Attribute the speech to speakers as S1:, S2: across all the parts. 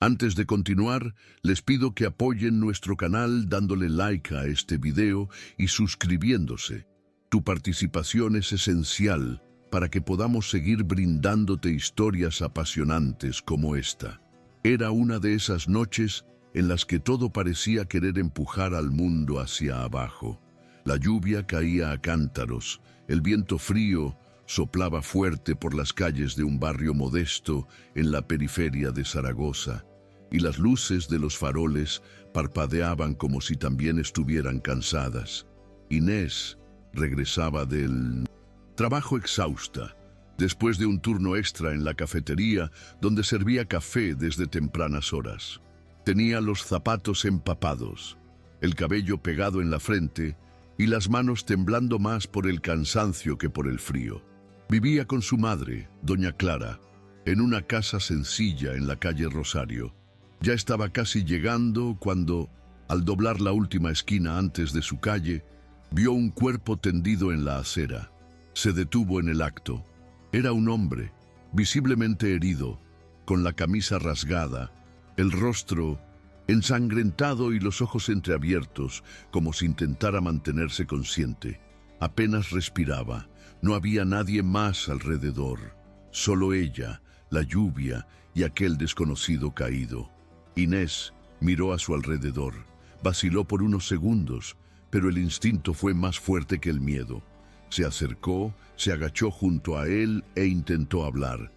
S1: Antes de continuar, les pido que apoyen nuestro canal dándole like a este video y suscribiéndose. Tu participación es esencial para que podamos seguir brindándote historias apasionantes como esta. Era una de esas noches en las que todo parecía querer empujar al mundo hacia abajo. La lluvia caía a cántaros, el viento frío soplaba fuerte por las calles de un barrio modesto en la periferia de Zaragoza, y las luces de los faroles parpadeaban como si también estuvieran cansadas. Inés regresaba del trabajo exhausta, después de un turno extra en la cafetería donde servía café desde tempranas horas. Tenía los zapatos empapados, el cabello pegado en la frente y las manos temblando más por el cansancio que por el frío. Vivía con su madre, doña Clara, en una casa sencilla en la calle Rosario. Ya estaba casi llegando cuando, al doblar la última esquina antes de su calle, vio un cuerpo tendido en la acera. Se detuvo en el acto. Era un hombre, visiblemente herido, con la camisa rasgada, el rostro ensangrentado y los ojos entreabiertos, como si intentara mantenerse consciente. Apenas respiraba. No había nadie más alrededor. Solo ella, la lluvia y aquel desconocido caído. Inés miró a su alrededor. Vaciló por unos segundos, pero el instinto fue más fuerte que el miedo. Se acercó, se agachó junto a él e intentó hablar.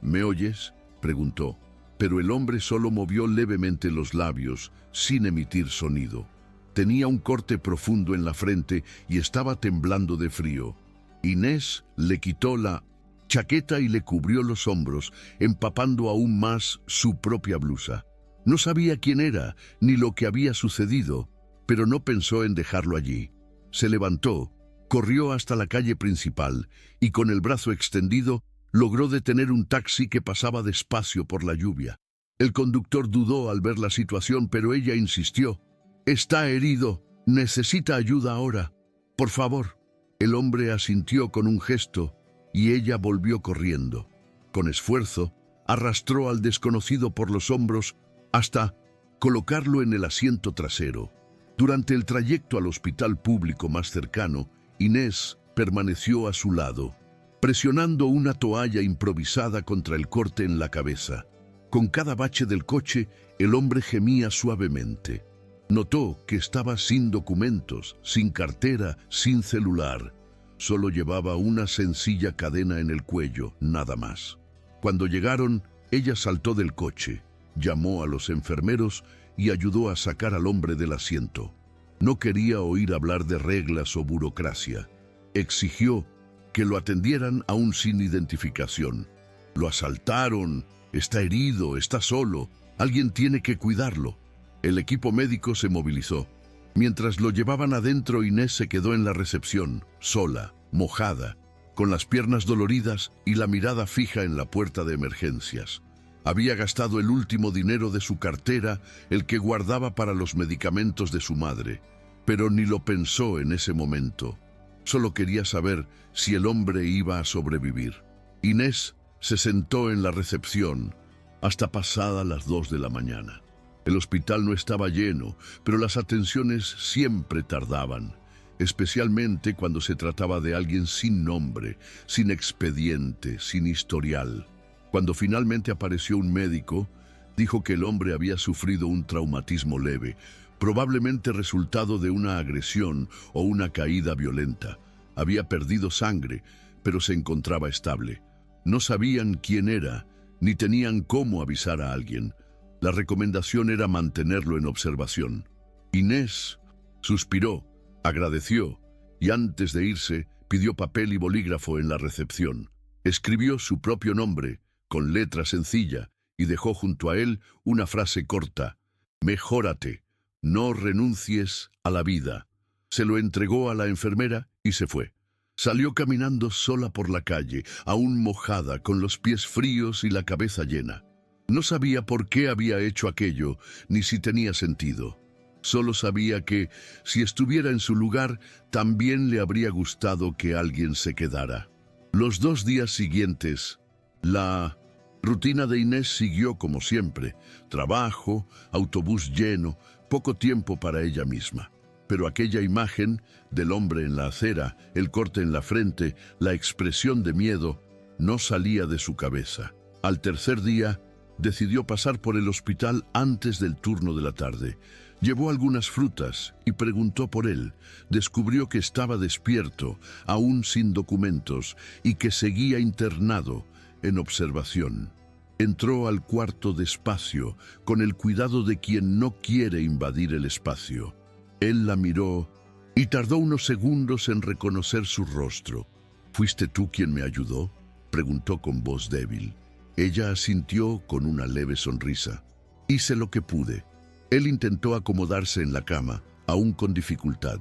S1: ¿Me oyes?, preguntó. Pero el hombre solo movió levemente los labios, sin emitir sonido. Tenía un corte profundo en la frente y estaba temblando de frío. Inés le quitó la chaqueta y le cubrió los hombros, empapando aún más su propia blusa. No sabía quién era, ni lo que había sucedido, pero no pensó en dejarlo allí. Se levantó, corrió hasta la calle principal y con el brazo extendido logró detener un taxi que pasaba despacio por la lluvia. El conductor dudó al ver la situación, pero ella insistió. «Está herido, necesita ayuda ahora. Por favor». El hombre asintió con un gesto y ella volvió corriendo. Con esfuerzo, arrastró al desconocido por los hombros hasta colocarlo en el asiento trasero. Durante el trayecto al hospital público más cercano, Inés permaneció a su lado, presionando una toalla improvisada contra el corte en la cabeza. Con cada bache del coche, el hombre gemía suavemente. Notó que estaba sin documentos, sin cartera, sin celular. Solo llevaba una sencilla cadena en el cuello, nada más. Cuando llegaron, ella saltó del coche, llamó a los enfermeros y ayudó a sacar al hombre del asiento. No quería oír hablar de reglas o burocracia. Exigió que lo atendieran aún sin identificación. Lo asaltaron, está herido, está solo, alguien tiene que cuidarlo. El equipo médico se movilizó. Mientras lo llevaban adentro, Inés se quedó en la recepción, sola, mojada, con las piernas doloridas y la mirada fija en la puerta de emergencias. Había gastado el último dinero de su cartera, el que guardaba para los medicamentos de su madre, pero ni lo pensó en ese momento. Solo quería saber si el hombre iba a sobrevivir. Inés se sentó en la recepción hasta pasada las 2 de la mañana. El hospital no estaba lleno, pero las atenciones siempre tardaban, especialmente cuando se trataba de alguien sin nombre, sin expediente, sin historial. Cuando finalmente apareció un médico, dijo que el hombre había sufrido un traumatismo leve, probablemente resultado de una agresión o una caída violenta. Había perdido sangre, pero se encontraba estable. No sabían quién era, ni tenían cómo avisar a alguien. La recomendación era mantenerlo en observación. Inés suspiró, agradeció, y antes de irse, pidió papel y bolígrafo en la recepción. Escribió su propio nombre, con letra sencilla, y dejó junto a él una frase corta: «Mejórate, no renuncies a la vida». Se lo entregó a la enfermera y se fue. Salió caminando sola por la calle, aún mojada, con los pies fríos y la cabeza llena. No sabía por qué había hecho aquello, ni si tenía sentido. Solo sabía que, si estuviera en su lugar, también le habría gustado que alguien se quedara. Los 2 días siguientes, la Rutina de Inés siguió como siempre: trabajo, autobús lleno, poco tiempo para ella misma. Pero aquella imagen del hombre en la acera, el corte en la frente, la expresión de miedo, no salía de su cabeza. Al tercer día, decidió pasar por el hospital antes del turno de la tarde. Llevó algunas frutas y preguntó por él. Descubrió que estaba despierto, aún sin documentos, y que seguía internado, en observación. Entró al cuarto despacio, con el cuidado de quien no quiere invadir el espacio. Él la miró y tardó unos segundos en reconocer su rostro. ¿Fuiste tú quien me ayudó?, preguntó con voz débil. Ella asintió con una leve sonrisa. Hice lo que pude. Él intentó acomodarse en la cama, aún con dificultad.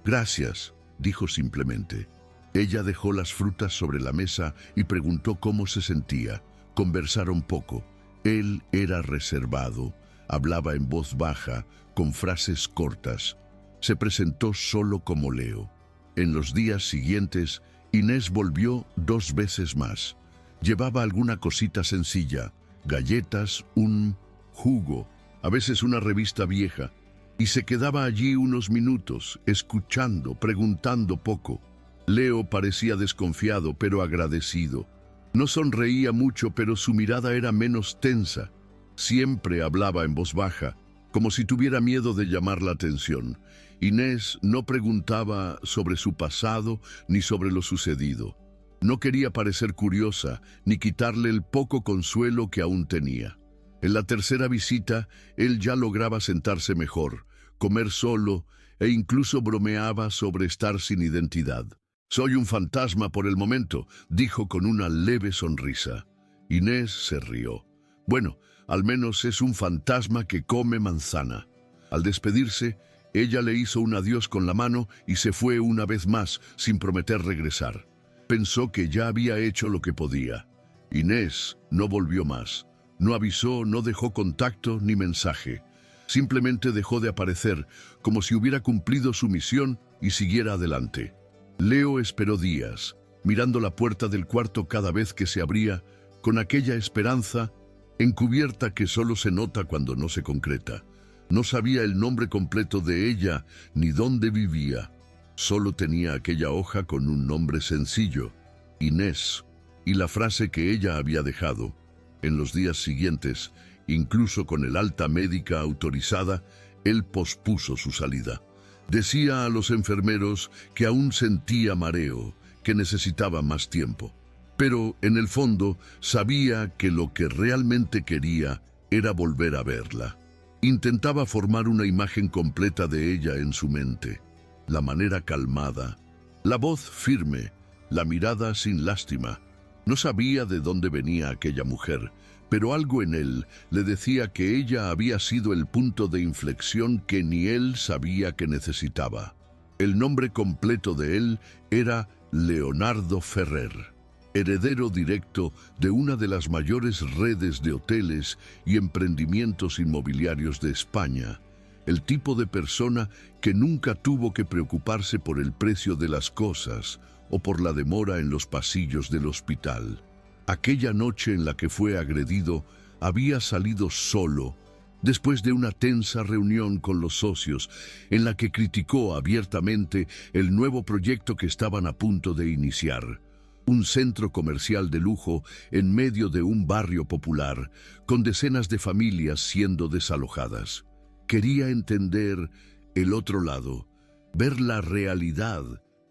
S1: Gracias, dijo simplemente. Ella dejó las frutas sobre la mesa y preguntó cómo se sentía. Conversaron poco. Él era reservado, hablaba en voz baja, con frases cortas. Se presentó solo como Leo. En los días siguientes, Inés volvió 2 veces más. Llevaba alguna cosita sencilla, galletas, un jugo, a veces una revista vieja, y se quedaba allí unos minutos, escuchando, preguntando poco. Leo parecía desconfiado, pero agradecido. No sonreía mucho, pero su mirada era menos tensa. Siempre hablaba en voz baja, como si tuviera miedo de llamar la atención. Inés no preguntaba sobre su pasado ni sobre lo sucedido. No quería parecer curiosa, ni quitarle el poco consuelo que aún tenía. En la tercera visita, él ya lograba sentarse mejor, comer solo e incluso bromeaba sobre estar sin identidad. «Soy un fantasma por el momento», dijo con una leve sonrisa. Inés se rió. «Bueno, al menos es un fantasma que come manzana». Al despedirse, ella le hizo un adiós con la mano y se fue una vez más, sin prometer regresar. Pensó que ya había hecho lo que podía. Inés no volvió más. No avisó, no dejó contacto ni mensaje. Simplemente dejó de aparecer, como si hubiera cumplido su misión y siguiera adelante. Leo esperó días, mirando la puerta del cuarto cada vez que se abría, con aquella esperanza encubierta que solo se nota cuando no se concreta. No sabía el nombre completo de ella ni dónde vivía. Solo tenía aquella hoja con un nombre sencillo, Inés, y la frase que ella había dejado. En los días siguientes, incluso con el alta médica autorizada, él pospuso su salida. Decía a los enfermeros que aún sentía mareo, que necesitaba más tiempo. Pero en el fondo sabía que lo que realmente quería era volver a verla. Intentaba formar una imagen completa de ella en su mente. La manera calmada, la voz firme, la mirada sin lástima. No sabía de dónde venía aquella mujer, pero algo en él le decía que ella había sido el punto de inflexión que ni él sabía que necesitaba. El nombre completo de él era Leonardo Ferrer, heredero directo de una de las mayores redes de hoteles y emprendimientos inmobiliarios de España. El tipo de persona que nunca tuvo que preocuparse por el precio de las cosas o por la demora en los pasillos del hospital. Aquella noche en la que fue agredido, había salido solo, después de una tensa reunión con los socios, en la que criticó abiertamente el nuevo proyecto que estaban a punto de iniciar. Un centro comercial de lujo en medio de un barrio popular, con decenas de familias siendo desalojadas. Quería entender el otro lado, ver la realidad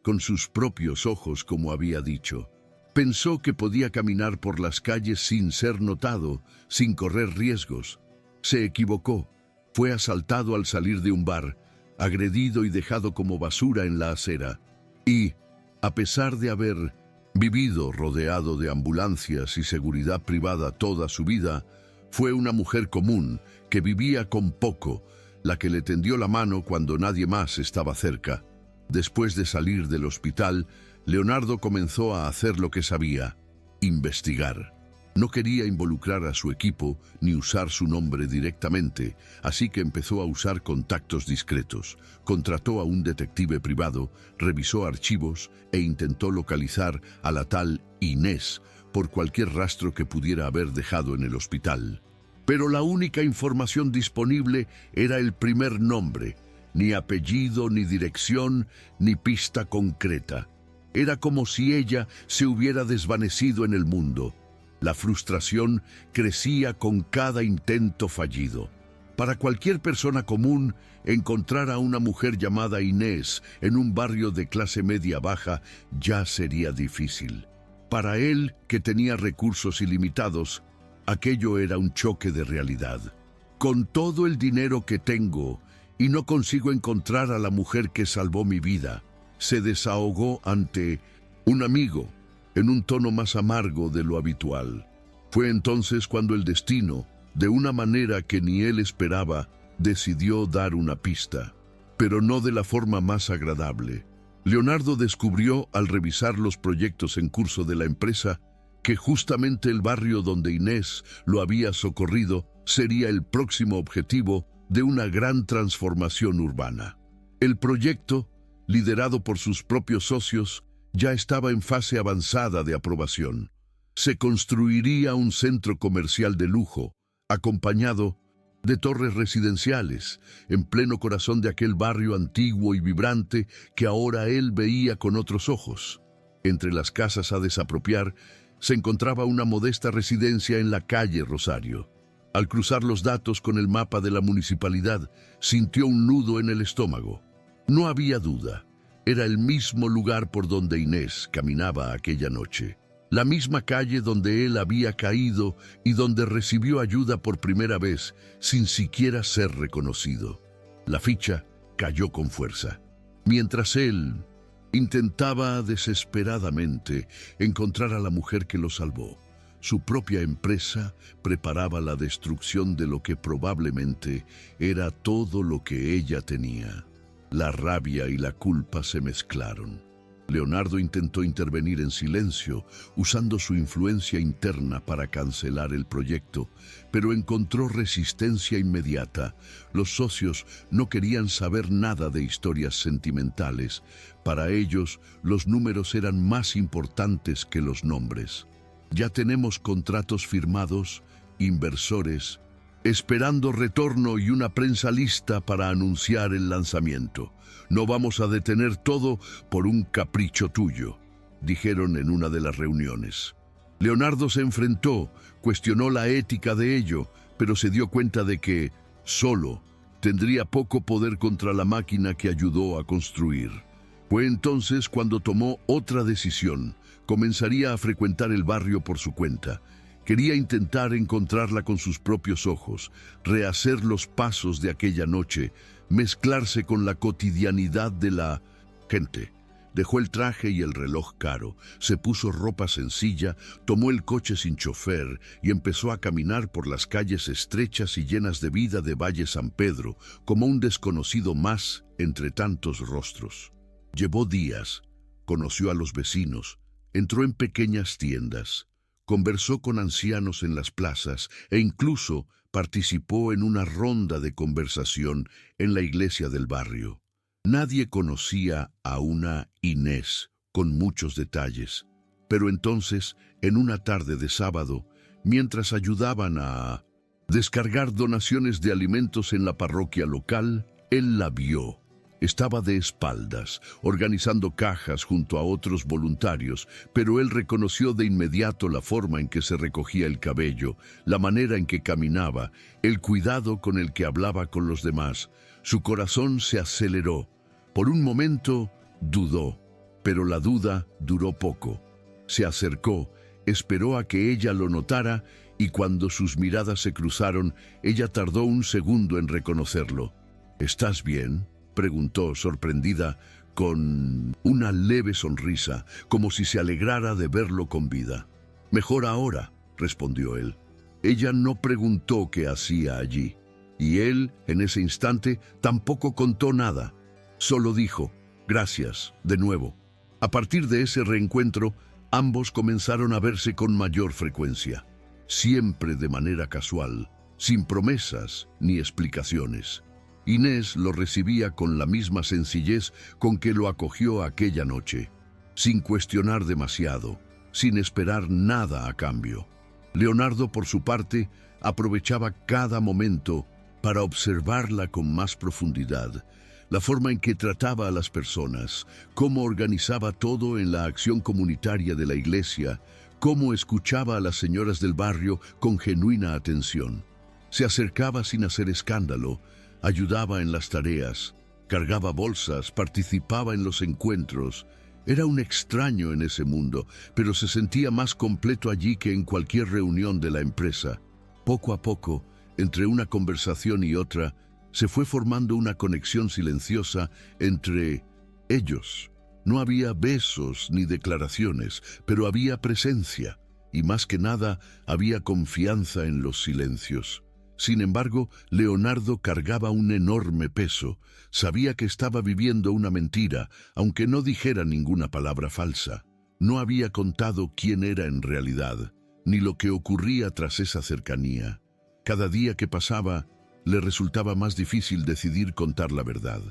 S1: con sus propios ojos, como había dicho. Pensó que podía caminar por las calles sin ser notado, sin correr riesgos. Se equivocó. Fue asaltado al salir de un bar, agredido y dejado como basura en la acera. Y, a pesar de haber vivido rodeado de ambulancias y seguridad privada toda su vida, fue una mujer común que vivía con poco, la que le tendió la mano cuando nadie más estaba cerca. Después de salir del hospital, Leonardo comenzó a hacer lo que sabía: investigar. No quería involucrar a su equipo ni usar su nombre directamente, así que empezó a usar contactos discretos. Contrató a un detective privado, revisó archivos e intentó localizar a la tal Inés, por cualquier rastro que pudiera haber dejado en el hospital. Pero la única información disponible era el primer nombre, ni apellido, ni dirección, ni pista concreta. Era como si ella se hubiera desvanecido en el mundo. La frustración crecía con cada intento fallido. Para cualquier persona común, encontrar a una mujer llamada Inés en un barrio de clase media baja ya sería difícil. Para él, que tenía recursos ilimitados, aquello era un choque de realidad. Con todo el dinero que tengo y no consigo encontrar a la mujer que salvó mi vida, se desahogó ante un amigo en un tono más amargo de lo habitual. Fue entonces cuando el destino, de una manera que ni él esperaba, decidió dar una pista, pero no de la forma más agradable. Leonardo descubrió, al revisar los proyectos en curso de la empresa, que justamente el barrio donde Inés lo había socorrido sería el próximo objetivo de una gran transformación urbana. El proyecto, liderado por sus propios socios, ya estaba en fase avanzada de aprobación. Se construiría un centro comercial de lujo, acompañado de torres residenciales, en pleno corazón de aquel barrio antiguo y vibrante que ahora él veía con otros ojos. Entre las casas a desapropiar se encontraba una modesta residencia en la calle Rosario. Al cruzar los datos con el mapa de la municipalidad, sintió un nudo en el estómago. No había duda, era el mismo lugar por donde Inés caminaba aquella noche. La misma calle donde él había caído y donde recibió ayuda por primera vez, sin siquiera ser reconocido. La ficha cayó con fuerza. Mientras él intentaba desesperadamente encontrar a la mujer que lo salvó, su propia empresa preparaba la destrucción de lo que probablemente era todo lo que ella tenía. La rabia y la culpa se mezclaron. Leonardo intentó intervenir en silencio, usando su influencia interna para cancelar el proyecto, pero encontró resistencia inmediata. Los socios no querían saber nada de historias sentimentales. Para ellos, los números eran más importantes que los nombres. Ya tenemos contratos firmados, inversores, esperando retorno y una prensa lista para anunciar el lanzamiento. No vamos a detener todo por un capricho tuyo, dijeron en una de las reuniones. Leonardo se enfrentó, cuestionó la ética de ello, pero se dio cuenta de que, solo, tendría poco poder contra la máquina que ayudó a construir. Fue entonces cuando tomó otra decisión. Comenzaría a frecuentar el barrio por su cuenta. Quería intentar encontrarla con sus propios ojos, rehacer los pasos de aquella noche, mezclarse con la cotidianidad de la gente. Dejó el traje y el reloj caro, se puso ropa sencilla, tomó el coche sin chofer y empezó a caminar por las calles estrechas y llenas de vida de Valle San Pedro, como un desconocido más entre tantos rostros. Llevó días, conoció a los vecinos, entró en pequeñas tiendas, conversó con ancianos en las plazas e incluso participó en una ronda de conversación en la iglesia del barrio. Nadie conocía a una Inés con muchos detalles, pero entonces, en una tarde de sábado, mientras ayudaban a descargar donaciones de alimentos en la parroquia local, él la vio. Estaba de espaldas, organizando cajas junto a otros voluntarios, pero él reconoció de inmediato la forma en que se recogía el cabello, la manera en que caminaba, el cuidado con el que hablaba con los demás. Su corazón se aceleró. Por un momento dudó, pero la duda duró poco. Se acercó, esperó a que ella lo notara y cuando sus miradas se cruzaron, ella tardó un segundo en reconocerlo. ¿Estás bien?, preguntó, sorprendida, con una leve sonrisa, como si se alegrara de verlo con vida. «Mejor ahora», respondió él. Ella no preguntó qué hacía allí, y él, en ese instante, tampoco contó nada. Solo dijo, «Gracias, de nuevo». A partir de ese reencuentro, ambos comenzaron a verse con mayor frecuencia, siempre de manera casual, sin promesas ni explicaciones. Inés lo recibía con la misma sencillez con que lo acogió aquella noche, sin cuestionar demasiado, sin esperar nada a cambio. Leonardo, por su parte, aprovechaba cada momento para observarla con más profundidad, la forma en que trataba a las personas, cómo organizaba todo en la acción comunitaria de la iglesia, cómo escuchaba a las señoras del barrio con genuina atención. Se acercaba sin hacer escándalo, ayudaba en las tareas, cargaba bolsas, participaba en los encuentros. Era un extraño en ese mundo, pero se sentía más completo allí que en cualquier reunión de la empresa. Poco a poco, entre una conversación y otra, se fue formando una conexión silenciosa entre ellos. No había besos ni declaraciones, pero había presencia, y más que nada había confianza en los silencios. Sin embargo, Leonardo cargaba un enorme peso. Sabía que estaba viviendo una mentira, aunque no dijera ninguna palabra falsa. No había contado quién era en realidad, ni lo que ocurría tras esa cercanía. Cada día que pasaba, le resultaba más difícil decidir contar la verdad.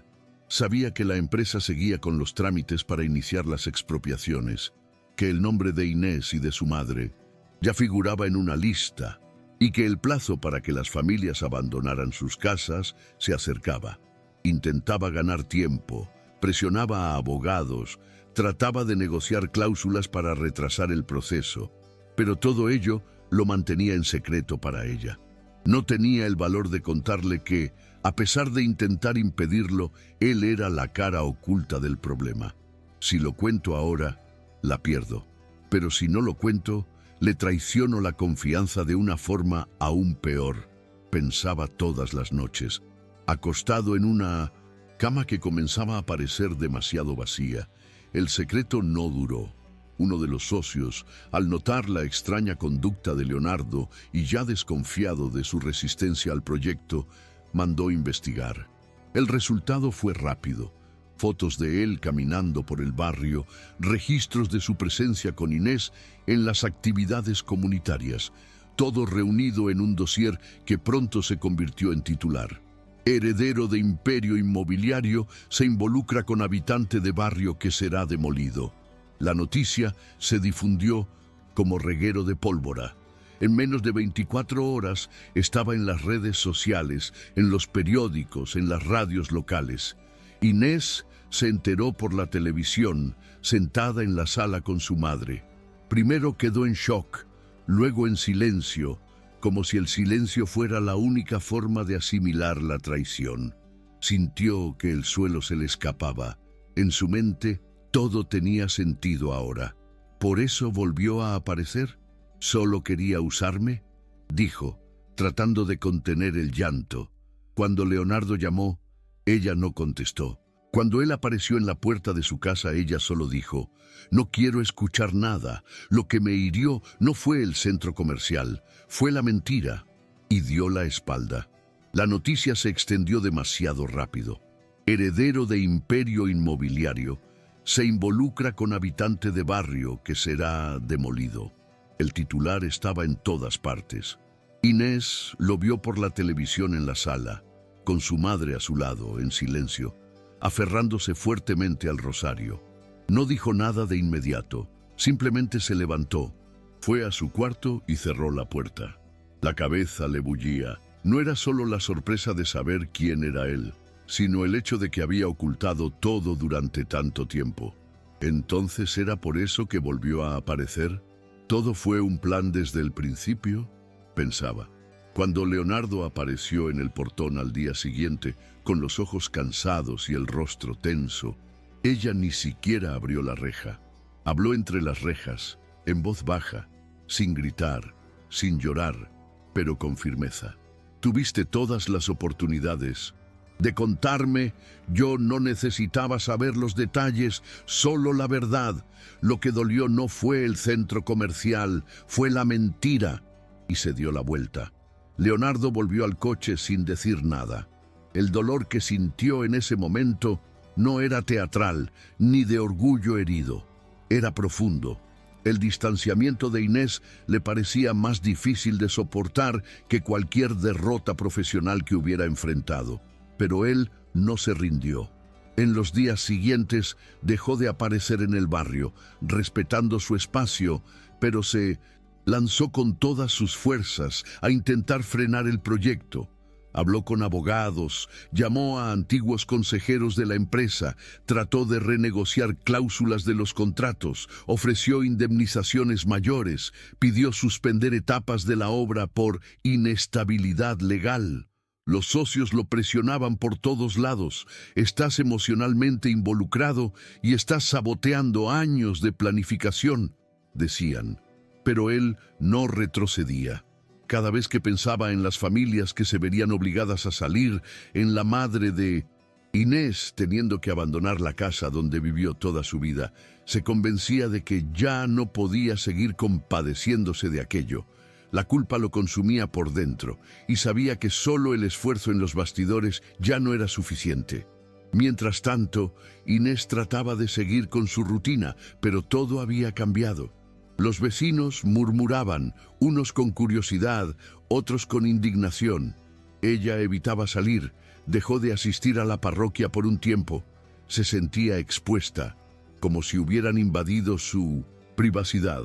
S1: Sabía que la empresa seguía con los trámites para iniciar las expropiaciones, que el nombre de Inés y de su madre ya figuraba en una lista, y que el plazo para que las familias abandonaran sus casas se acercaba. Intentaba ganar tiempo, presionaba a abogados, trataba de negociar cláusulas para retrasar el proceso, pero todo ello lo mantenía en secreto para ella. No tenía el valor de contarle que, a pesar de intentar impedirlo, él era la cara oculta del problema. Si lo cuento ahora, la pierdo, pero si no lo cuento, le traiciono la confianza de una forma aún peor, pensaba todas las noches, acostado en una cama que comenzaba a parecer demasiado vacía. El secreto no duró. Uno de los socios, al notar la extraña conducta de Leonardo y ya desconfiado de su resistencia al proyecto, mandó investigar. El resultado fue rápido. Fotos de él caminando por el barrio, registros de su presencia con Inés en las actividades comunitarias, todo reunido en un dossier que pronto se convirtió en titular. Heredero de imperio inmobiliario se involucra con habitante de barrio que será demolido. La noticia se difundió como reguero de pólvora. En menos de 24 horas estaba en las redes sociales, en los periódicos, en las radios locales. Inés se enteró por la televisión, sentada en la sala con su madre. Primero quedó en shock, luego en silencio, como si el silencio fuera la única forma de asimilar la traición. Sintió que el suelo se le escapaba. En su mente, todo tenía sentido ahora. ¿Por eso volvió a aparecer? ¿Solo quería usarme?, dijo, tratando de contener el llanto. Cuando Leonardo llamó, ella no contestó. Cuando él apareció en la puerta de su casa, ella solo dijo: «No quiero escuchar nada. Lo que me hirió no fue el centro comercial, fue la mentira», y dio la espalda. La noticia se extendió demasiado rápido. Heredero de imperio inmobiliario, se involucra con habitante de barrio que será demolido. El titular estaba en todas partes. Inés lo vio por la televisión en la sala, con su madre a su lado, en silencio, aferrándose fuertemente al rosario. No dijo nada de inmediato, simplemente se levantó, fue a su cuarto y cerró la puerta. La cabeza le bullía. No era solo la sorpresa de saber quién era él, sino el hecho de que había ocultado todo durante tanto tiempo. ¿Entonces era por eso que volvió a aparecer? ¿Todo fue un plan desde el principio?, pensaba. Cuando Leonardo apareció en el portón al día siguiente, con los ojos cansados y el rostro tenso, ella ni siquiera abrió la reja. Habló entre las rejas, en voz baja, sin gritar, sin llorar, pero con firmeza. «Tuviste todas las oportunidades de contarme. Yo no necesitaba saber los detalles, solo la verdad. Lo que dolió no fue el centro comercial, fue la mentira». Y se dio la vuelta. Leonardo volvió al coche sin decir nada. El dolor que sintió en ese momento no era teatral, ni de orgullo herido. Era profundo. El distanciamiento de Inés le parecía más difícil de soportar que cualquier derrota profesional que hubiera enfrentado. Pero él no se rindió. En los días siguientes dejó de aparecer en el barrio, respetando su espacio, pero se lanzó con todas sus fuerzas a intentar frenar el proyecto. Habló con abogados, llamó a antiguos consejeros de la empresa, trató de renegociar cláusulas de los contratos, ofreció indemnizaciones mayores, pidió suspender etapas de la obra por inestabilidad legal. Los socios lo presionaban por todos lados. Estás emocionalmente involucrado y estás saboteando años de planificación, decían. Pero él no retrocedía. Cada vez que pensaba en las familias que se verían obligadas a salir, en la madre de Inés teniendo que abandonar la casa donde vivió toda su vida, se convencía de que ya no podía seguir compadeciéndose de aquello. La culpa lo consumía por dentro y sabía que solo el esfuerzo en los bastidores ya no era suficiente. Mientras tanto, Inés trataba de seguir con su rutina, pero todo había cambiado. Los vecinos murmuraban, unos con curiosidad, otros con indignación. Ella evitaba salir, dejó de asistir a la parroquia por un tiempo. Se sentía expuesta, como si hubieran invadido su privacidad.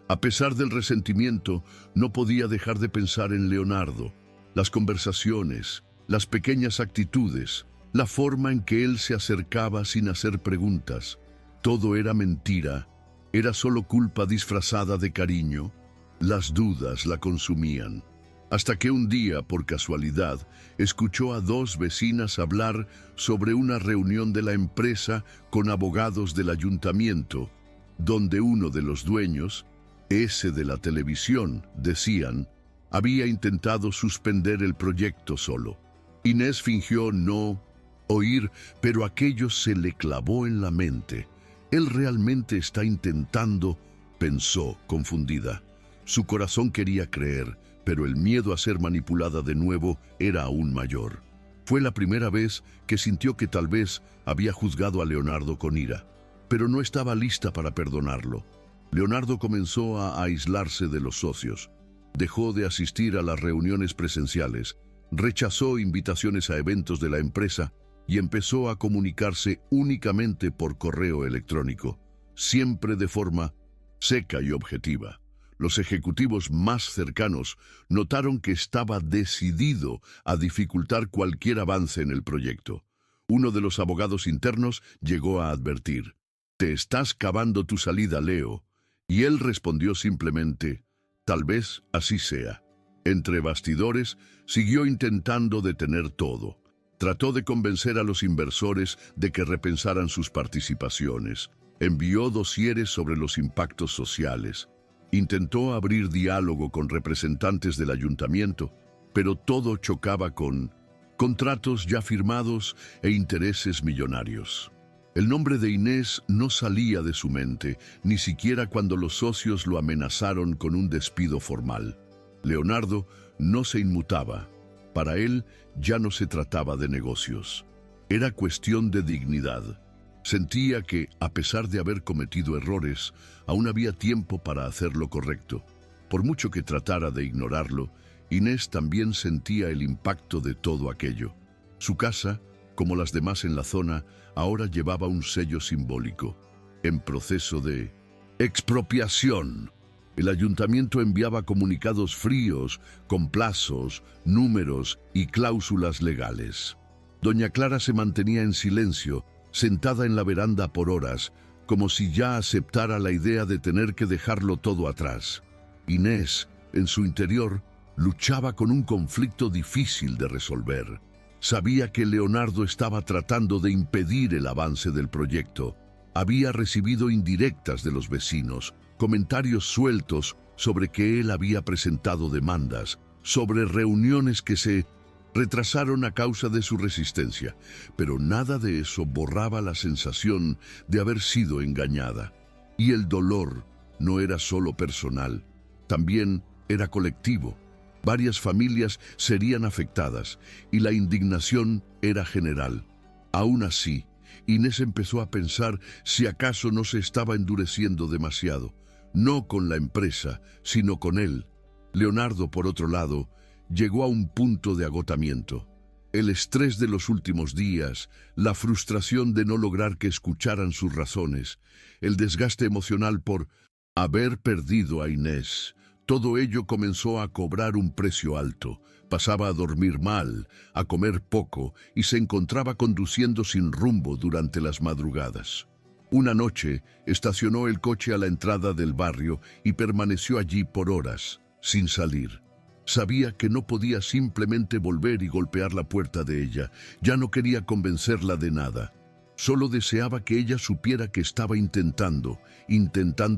S1: A pesar del resentimiento, no podía dejar de pensar en Leonardo. Las conversaciones, las pequeñas actitudes, la forma en que él se acercaba sin hacer preguntas. Todo era mentira. Era solo culpa disfrazada de cariño. Las dudas la consumían. Hasta que un día, por casualidad, escuchó a dos vecinas hablar sobre una reunión de la empresa con abogados del ayuntamiento, donde uno de los dueños, ese de la televisión, decían, había intentado suspender el proyecto solo. Inés fingió no oír, pero aquello se le clavó en la mente. Él realmente está intentando, pensó, confundida. Su corazón quería creer, pero el miedo a ser manipulada de nuevo era aún mayor. Fue la primera vez que sintió que tal vez había juzgado a Leonardo con ira, pero no estaba lista para perdonarlo. Leonardo comenzó a aislarse de los socios. Dejó de asistir a las reuniones presenciales, rechazó invitaciones a eventos de la empresa y empezó a comunicarse únicamente por correo electrónico, siempre de forma seca y objetiva. Los ejecutivos más cercanos notaron que estaba decidido a dificultar cualquier avance en el proyecto. Uno de los abogados internos llegó a advertir: «Te estás cavando tu salida, Leo». Y él respondió simplemente: «Tal vez así sea». Entre bastidores, siguió intentando detener todo. Trató de convencer a los inversores de que repensaran sus participaciones. Envió dosieres sobre los impactos sociales. Intentó abrir diálogo con representantes del ayuntamiento, pero todo chocaba con contratos ya firmados e intereses millonarios. El nombre de Inés no salía de su mente, ni siquiera cuando los socios lo amenazaron con un despido formal. Leonardo no se inmutaba. Para él ya no se trataba de negocios. Era cuestión de dignidad. Sentía que, a pesar de haber cometido errores, aún había tiempo para hacer lo correcto. Por mucho que tratara de ignorarlo, Inés también sentía el impacto de todo aquello. Su casa, como las demás en la zona, ahora llevaba un sello simbólico, en proceso de expropiación. El ayuntamiento enviaba comunicados fríos, con plazos, números y cláusulas legales. Doña Clara se mantenía en silencio, sentada en la veranda por horas, como si ya aceptara la idea de tener que dejarlo todo atrás. Inés, en su interior, luchaba con un conflicto difícil de resolver. Sabía que Leonardo estaba tratando de impedir el avance del proyecto. Había recibido indirectas de los vecinos, comentarios sueltos sobre que él había presentado demandas, sobre reuniones que se retrasaron a causa de su resistencia, pero nada de eso borraba la sensación de haber sido engañada. Y el dolor no era solo personal, también era colectivo. Varias familias serían afectadas y la indignación era general. Aún así, Inés empezó a pensar si acaso no se estaba endureciendo demasiado, no con la empresa, sino con él. Leonardo, por otro lado, llegó a un punto de agotamiento. El estrés de los últimos días, la frustración de no lograr que escucharan sus razones, el desgaste emocional por haber perdido a Inés, todo ello comenzó a cobrar un precio alto. Pasaba a dormir mal, a comer poco y se encontraba conduciendo sin rumbo durante las madrugadas. Una noche estacionó el coche a la entrada del barrio y permaneció allí por horas, sin salir. Sabía que no podía simplemente volver y golpear la puerta de ella. Ya no quería convencerla de nada. Solo deseaba que ella supiera que estaba intentando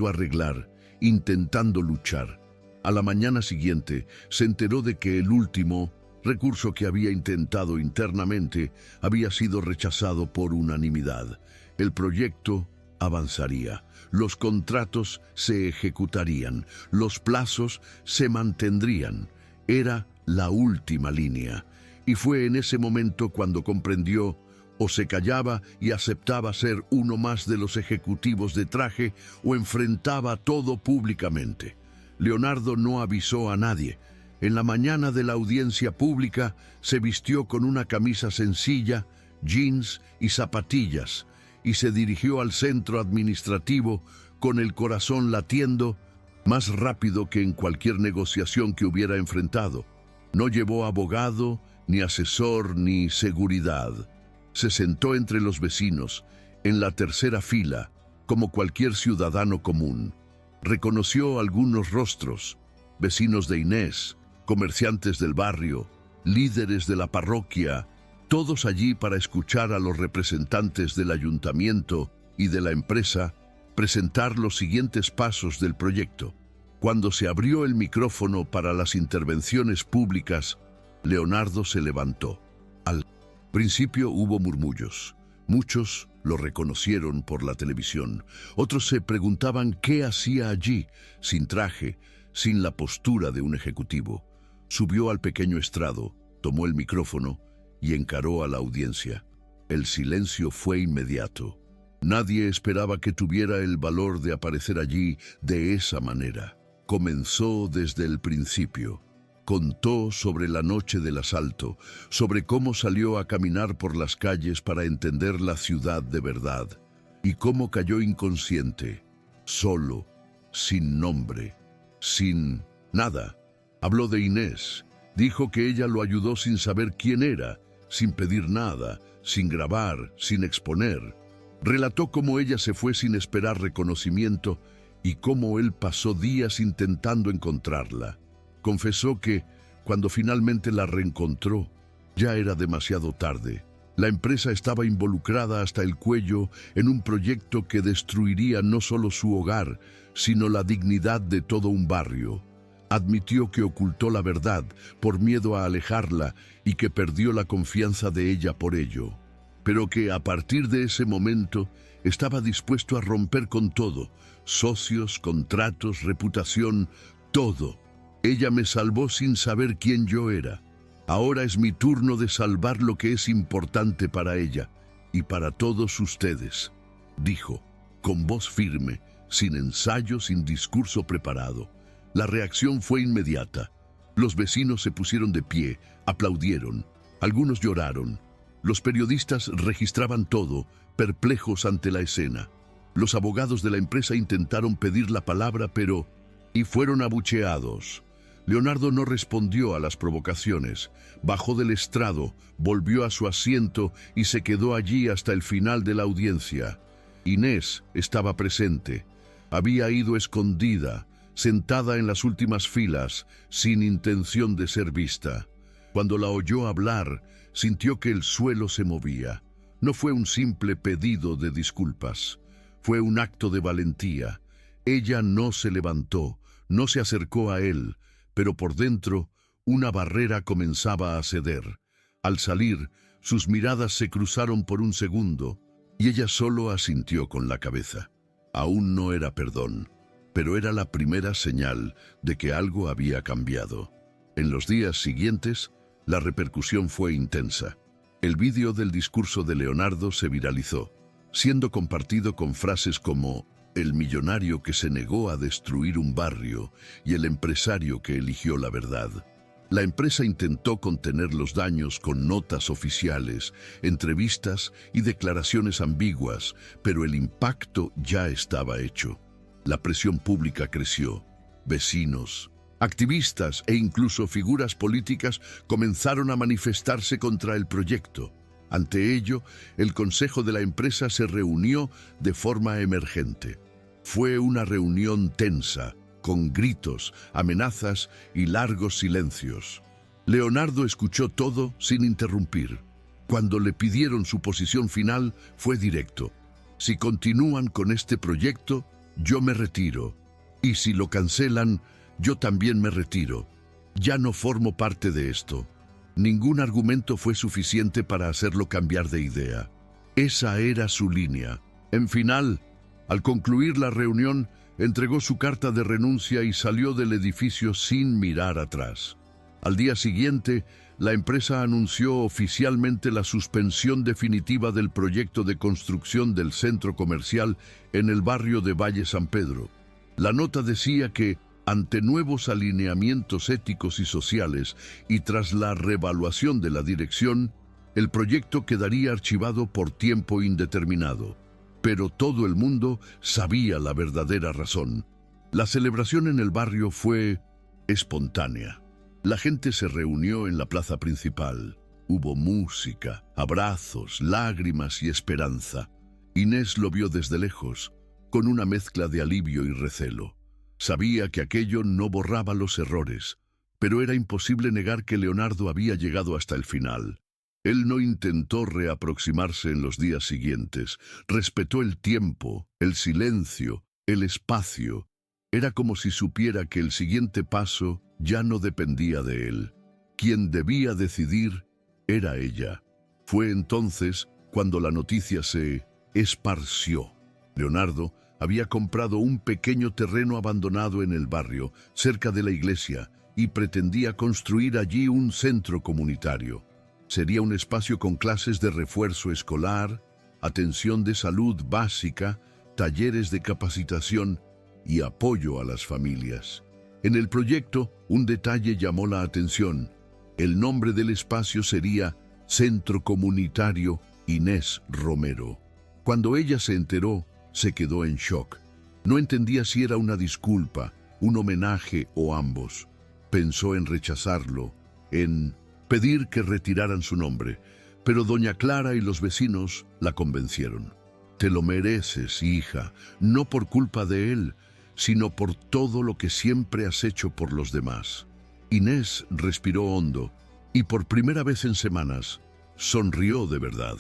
S1: arreglar, intentando luchar. A la mañana siguiente se enteró de que el último recurso que había intentado internamente había sido rechazado por unanimidad. El proyecto avanzaría, los contratos se ejecutarían, los plazos se mantendrían. Era la última línea, y fue en ese momento cuando comprendió: o se callaba y aceptaba ser uno más de los ejecutivos de traje, o enfrentaba todo públicamente. Leonardo no avisó a nadie. En la mañana de la audiencia pública se vistió con una camisa sencilla, jeans y zapatillas, y se dirigió al centro administrativo con el corazón latiendo más rápido que en cualquier negociación que hubiera enfrentado. No llevó abogado, ni asesor, ni seguridad. Se sentó entre los vecinos, en la tercera fila, como cualquier ciudadano común. Reconoció algunos rostros: vecinos de Inés, comerciantes del barrio, líderes de la parroquia, todos allí para escuchar a los representantes del ayuntamiento y de la empresa presentar los siguientes pasos del proyecto. Cuando se abrió el micrófono para las intervenciones públicas, Leonardo se levantó. Al principio hubo murmullos. Muchos lo reconocieron por la televisión. Otros se preguntaban qué hacía allí, sin traje, sin la postura de un ejecutivo. Subió al pequeño estrado, tomó el micrófono y encaró a la audiencia. El silencio fue inmediato. Nadie esperaba que tuviera el valor de aparecer allí de esa manera. Comenzó desde el principio. Contó sobre la noche del asalto, sobre cómo salió a caminar por las calles para entender la ciudad de verdad, y cómo cayó inconsciente, solo, sin nombre, sin nada. Habló de Inés, dijo que ella lo ayudó sin saber quién era, sin pedir nada, sin grabar, sin exponer. Relató cómo ella se fue sin esperar reconocimiento y cómo él pasó días intentando encontrarla. Confesó que, cuando finalmente la reencontró, ya era demasiado tarde. La empresa estaba involucrada hasta el cuello en un proyecto que destruiría no solo su hogar, sino la dignidad de todo un barrio. Admitió que ocultó la verdad por miedo a alejarla y que perdió la confianza de ella por ello, pero que a partir de ese momento estaba dispuesto a romper con todo: socios, contratos, reputación, todo. Ella me salvó sin saber quién yo era. Ahora es mi turno de salvar lo que es importante para ella y para todos ustedes, dijo, con voz firme, sin ensayo, sin discurso preparado. La reacción fue inmediata. Los vecinos se pusieron de pie, aplaudieron, algunos lloraron. Los periodistas registraban todo, perplejos ante la escena. Los abogados de la empresa intentaron pedir la palabra, y fueron abucheados. Leonardo no respondió a las provocaciones. Bajó del estrado, volvió a su asiento y se quedó allí hasta el final de la audiencia. Inés estaba presente. Había ido escondida, sentada en las últimas filas, sin intención de ser vista. Cuando la oyó hablar, sintió que el suelo se movía. No fue un simple pedido de disculpas. Fue un acto de valentía. Ella no se levantó, no se acercó a él, pero por dentro una barrera comenzaba a ceder. Al salir, sus miradas se cruzaron por un segundo y ella solo asintió con la cabeza. Aún no era perdón, pero era la primera señal de que algo había cambiado. En los días siguientes, la repercusión fue intensa. El vídeo del discurso de Leonardo se viralizó, siendo compartido con frases como el millonario que se negó a destruir un barrio y el empresario que eligió la verdad. La empresa intentó contener los daños con notas oficiales, entrevistas y declaraciones ambiguas, pero el impacto ya estaba hecho. La presión pública creció. Vecinos, activistas e incluso figuras políticas comenzaron a manifestarse contra el proyecto. Ante ello, el consejo de la empresa se reunió de forma emergente. Fue una reunión tensa, con gritos, amenazas y largos silencios. Leonardo escuchó todo sin interrumpir. Cuando le pidieron su posición final, fue directo. Si continúan con este proyecto, yo me retiro. Y si lo cancelan, yo también me retiro. Ya no formo parte de esto. Ningún argumento fue suficiente para hacerlo cambiar de idea. Esa era su línea. En final, al concluir la reunión, entregó su carta de renuncia y salió del edificio sin mirar atrás. Al día siguiente, la empresa anunció oficialmente la suspensión definitiva del proyecto de construcción del centro comercial en el barrio de Valle San Pedro. La nota decía que, ante nuevos alineamientos éticos y sociales y tras la reevaluación de la dirección, el proyecto quedaría archivado por tiempo indeterminado. Pero todo el mundo sabía la verdadera razón. La celebración en el barrio fue espontánea. La gente se reunió en la plaza principal. Hubo música, abrazos, lágrimas y esperanza. Inés lo vio desde lejos, con una mezcla de alivio y recelo. Sabía que aquello no borraba los errores, pero era imposible negar que Leonardo había llegado hasta el final. Él no intentó reaproximarse en los días siguientes. Respetó el tiempo, el silencio, el espacio. Era como si supiera que el siguiente paso ya no dependía de él. Quien debía decidir era ella. Fue entonces cuando la noticia se esparció. Leonardo había comprado un pequeño terreno abandonado en el barrio, cerca de la iglesia, y pretendía construir allí un centro comunitario. Sería un espacio con clases de refuerzo escolar, atención de salud básica, talleres de capacitación y apoyo a las familias. En el proyecto, un detalle llamó la atención. El nombre del espacio sería Centro Comunitario Inés Romero. Cuando ella se enteró, se quedó en shock. No entendía si era una disculpa, un homenaje o ambos. Pensó en rechazarlo, en pedir que retiraran su nombre, pero doña Clara y los vecinos la convencieron. Te lo mereces, hija, no por culpa de él, sino por todo lo que siempre has hecho por los demás. Inés respiró hondo y por primera vez en semanas sonrió de verdad.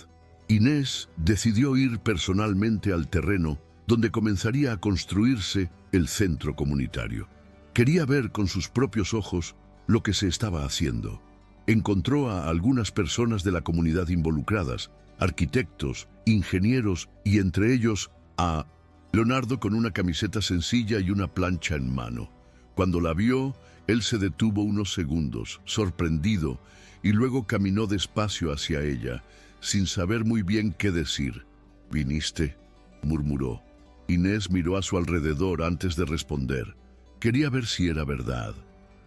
S1: Inés decidió ir personalmente al terreno donde comenzaría a construirse el centro comunitario. Quería ver con sus propios ojos lo que se estaba haciendo. Encontró a algunas personas de la comunidad involucradas, arquitectos, ingenieros y entre ellos a Leonardo con una camiseta sencilla y una plancha en mano. Cuando la vio, él se detuvo unos segundos, sorprendido, y luego caminó despacio hacia ella, sin saber muy bien qué decir. «¿Viniste?», murmuró. Inés miró a su alrededor antes de responder. Quería ver si era verdad.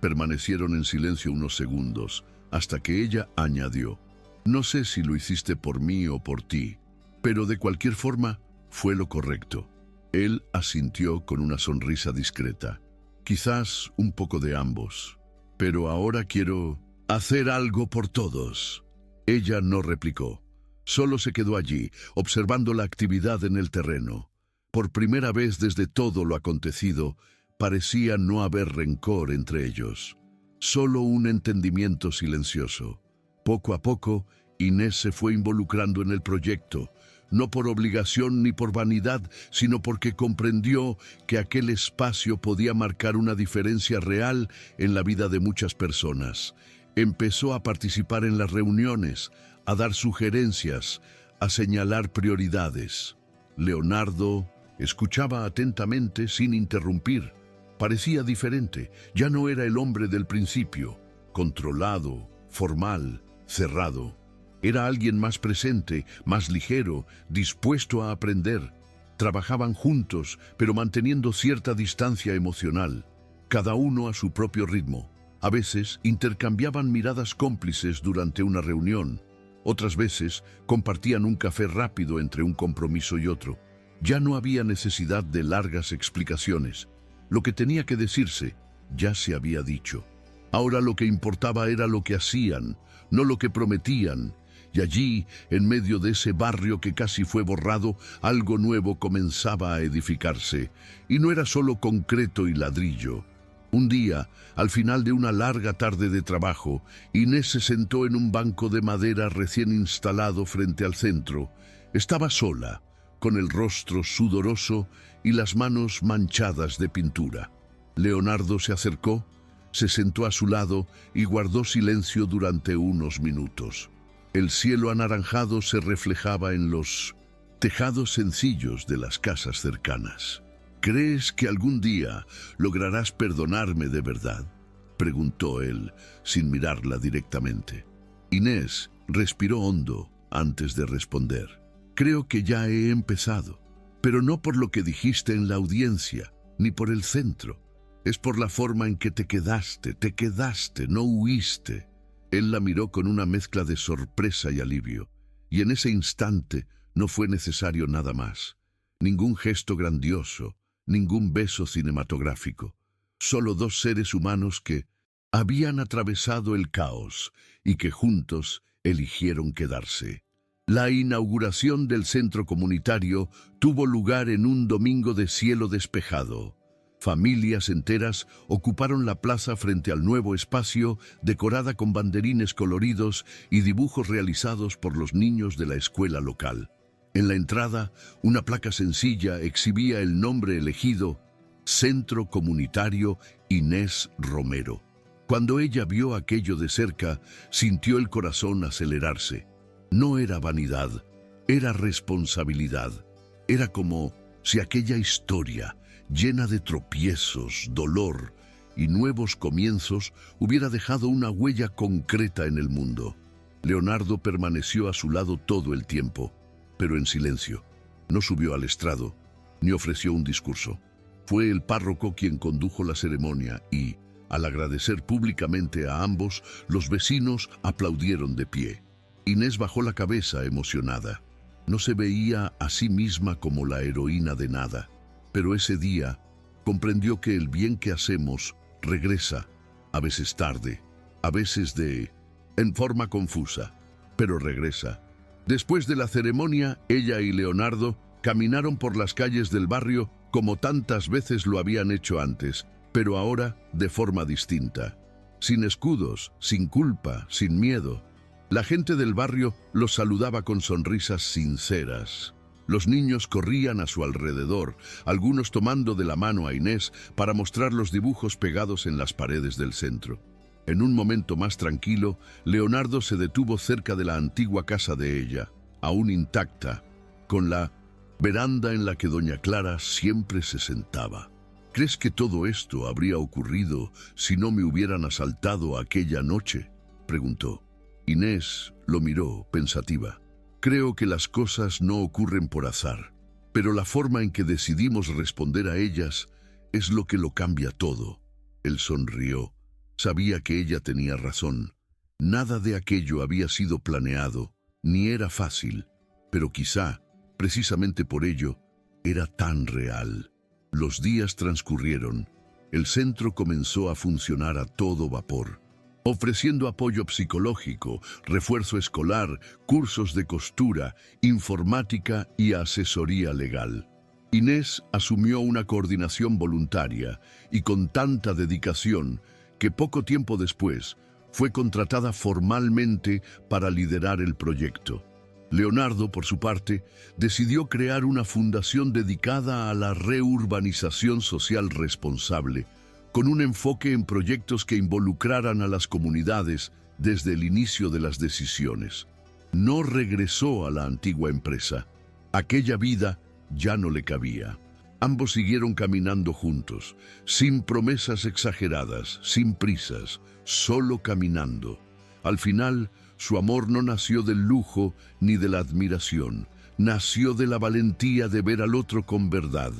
S1: Permanecieron en silencio unos segundos, hasta que ella añadió: «No sé si lo hiciste por mí o por ti, pero de cualquier forma fue lo correcto». Él asintió con una sonrisa discreta. «Quizás un poco de ambos, pero ahora quiero hacer algo por todos». Ella no replicó. Solo se quedó allí, observando la actividad en el terreno. Por primera vez desde todo lo acontecido, parecía no haber rencor entre ellos. Solo un entendimiento silencioso. Poco a poco, Inés se fue involucrando en el proyecto, no por obligación ni por vanidad, sino porque comprendió que aquel espacio podía marcar una diferencia real en la vida de muchas personas. Empezó a participar en las reuniones, a dar sugerencias, a señalar prioridades. Leonardo escuchaba atentamente sin interrumpir. Parecía diferente, ya no era el hombre del principio, controlado, formal, cerrado. Era alguien más presente, más ligero, dispuesto a aprender. Trabajaban juntos, pero manteniendo cierta distancia emocional, cada uno a su propio ritmo. A veces intercambiaban miradas cómplices durante una reunión. Otras veces compartían un café rápido entre un compromiso y otro. Ya no había necesidad de largas explicaciones. Lo que tenía que decirse ya se había dicho. Ahora lo que importaba era lo que hacían, no lo que prometían. Y allí, en medio de ese barrio que casi fue borrado, algo nuevo comenzaba a edificarse. Y no era solo concreto y ladrillo. Un día, al final de una larga tarde de trabajo, Inés se sentó en un banco de madera recién instalado frente al centro. Estaba sola, con el rostro sudoroso y las manos manchadas de pintura. Leonardo se acercó, se sentó a su lado y guardó silencio durante unos minutos. El cielo anaranjado se reflejaba en los tejados sencillos de las casas cercanas. ¿Crees que algún día lograrás perdonarme de verdad?, preguntó él, sin mirarla directamente. Inés respiró hondo antes de responder. Creo que ya he empezado, pero no por lo que dijiste en la audiencia, ni por el centro. Es por la forma en que te quedaste, no huiste. Él la miró con una mezcla de sorpresa y alivio, y en ese instante no fue necesario nada más. Ningún gesto grandioso, ningún beso cinematográfico. Solo dos seres humanos que habían atravesado el caos y que juntos eligieron quedarse. La inauguración del centro comunitario tuvo lugar en un domingo de cielo despejado. Familias enteras ocuparon la plaza frente al nuevo espacio, decorada con banderines coloridos y dibujos realizados por los niños de la escuela local. En la entrada, una placa sencilla exhibía el nombre elegido: Centro Comunitario Inés Romero. Cuando ella vio aquello de cerca, sintió el corazón acelerarse. No era vanidad, era responsabilidad. Era como si aquella historia, llena de tropiezos, dolor y nuevos comienzos, hubiera dejado una huella concreta en el mundo. Leonardo permaneció a su lado todo el tiempo, pero en silencio. No subió al estrado, ni ofreció un discurso. Fue el párroco quien condujo la ceremonia y, al agradecer públicamente a ambos, los vecinos aplaudieron de pie. Inés bajó la cabeza emocionada. No se veía a sí misma como la heroína de nada, pero ese día comprendió que el bien que hacemos regresa, a veces tarde, a veces en forma confusa, pero regresa. Después de la ceremonia, ella y Leonardo caminaron por las calles del barrio como tantas veces lo habían hecho antes, pero ahora de forma distinta. Sin escudos, sin culpa, sin miedo. La gente del barrio los saludaba con sonrisas sinceras. Los niños corrían a su alrededor, algunos tomando de la mano a Inés para mostrar los dibujos pegados en las paredes del centro. En un momento más tranquilo, Leonardo se detuvo cerca de la antigua casa de ella, aún intacta, con la veranda en la que doña Clara siempre se sentaba. ¿Crees que todo esto habría ocurrido si no me hubieran asaltado aquella noche?, preguntó. Inés lo miró, pensativa. Creo que las cosas no ocurren por azar, pero la forma en que decidimos responder a ellas es lo que lo cambia todo. Él sonrió. Sabía que ella tenía razón. Nada de aquello había sido planeado, ni era fácil, pero quizá, precisamente por ello, era tan real. Los días transcurrieron. El centro comenzó a funcionar a todo vapor, ofreciendo apoyo psicológico, refuerzo escolar, cursos de costura, informática y asesoría legal. Inés asumió una coordinación voluntaria y con tanta dedicación que poco tiempo después fue contratada formalmente para liderar el proyecto. Leonardo, por su parte, decidió crear una fundación dedicada a la reurbanización social responsable, con un enfoque en proyectos que involucraran a las comunidades desde el inicio de las decisiones. No regresó a la antigua empresa. Aquella vida ya no le cabía. Ambos siguieron caminando juntos, sin promesas exageradas, sin prisas, solo caminando. Al final, su amor no nació del lujo ni de la admiración, nació de la valentía de ver al otro con verdad.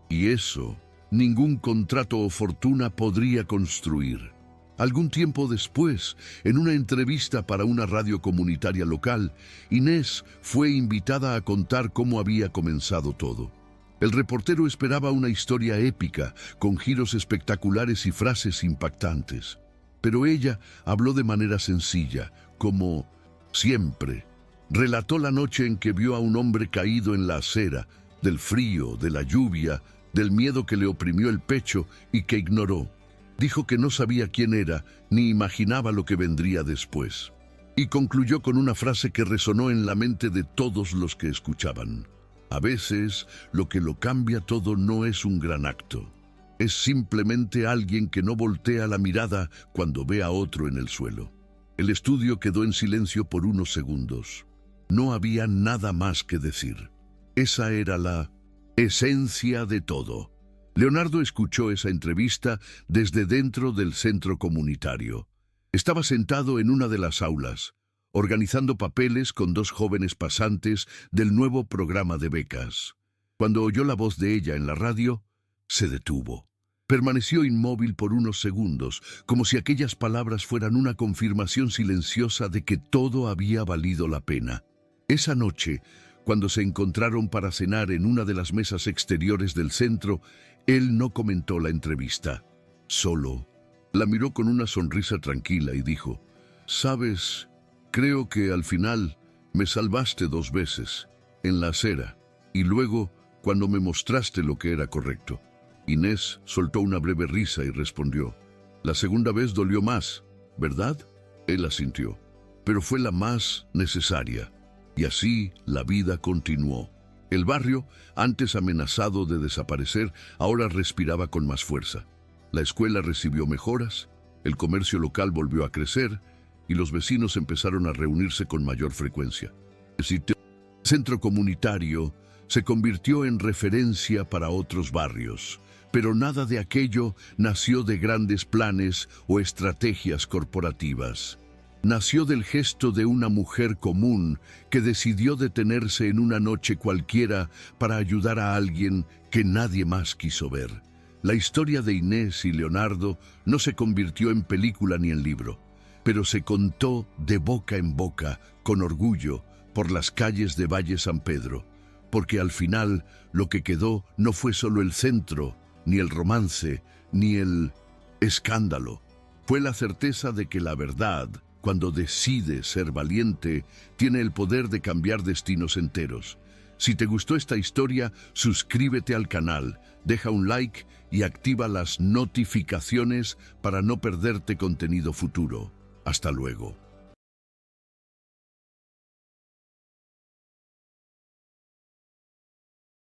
S1: Y eso, ningún contrato o fortuna podría construir. Algún tiempo después, en una entrevista para una radio comunitaria local, Inés fue invitada a contar cómo había comenzado todo. El reportero esperaba una historia épica, con giros espectaculares y frases impactantes. Pero ella habló de manera sencilla, como siempre. Relató la noche en que vio a un hombre caído en la acera, del frío, de la lluvia, del miedo que le oprimió el pecho y que ignoró. Dijo que no sabía quién era, ni imaginaba lo que vendría después. Y concluyó con una frase que resonó en la mente de todos los que escuchaban. A veces, lo que lo cambia todo no es un gran acto. Es simplemente alguien que no voltea la mirada cuando ve a otro en el suelo. El estudio quedó en silencio por unos segundos. No había nada más que decir. Esa era la esencia de todo. Leonardo escuchó esa entrevista desde dentro del centro comunitario. Estaba sentado en una de las aulas, organizando papeles con dos jóvenes pasantes del nuevo programa de becas. Cuando oyó la voz de ella en la radio, se detuvo. Permaneció inmóvil por unos segundos, como si aquellas palabras fueran una confirmación silenciosa de que todo había valido la pena. Esa noche, cuando se encontraron para cenar en una de las mesas exteriores del centro, él no comentó la entrevista. Solo la miró con una sonrisa tranquila y dijo: «Sabes, creo que al final me salvaste 2 veces, en la acera, y luego cuando me mostraste lo que era correcto». Inés soltó una breve risa y respondió: «La segunda vez dolió más, ¿verdad?». Él asintió, pero fue la más necesaria. Y así la vida continuó. El barrio, antes amenazado de desaparecer, ahora respiraba con más fuerza. La escuela recibió mejoras, el comercio local volvió a crecer y los vecinos empezaron a reunirse con mayor frecuencia. El centro comunitario se convirtió en referencia para otros barrios, pero nada de aquello nació de grandes planes o estrategias corporativas. Nació del gesto de una mujer común que decidió detenerse en una noche cualquiera para ayudar a alguien que nadie más quiso ver. La historia de Inés y Leonardo no se convirtió en película ni en libro, pero se contó de boca en boca, con orgullo, por las calles de Valle San Pedro, porque al final lo que quedó no fue solo el centro, ni el romance, ni el escándalo. Fue la certeza de que la verdad, cuando decide ser valiente, tiene el poder de cambiar destinos enteros. Si te gustó esta historia, suscríbete al canal, deja un like y activa las notificaciones para no perderte contenido futuro. Hasta luego.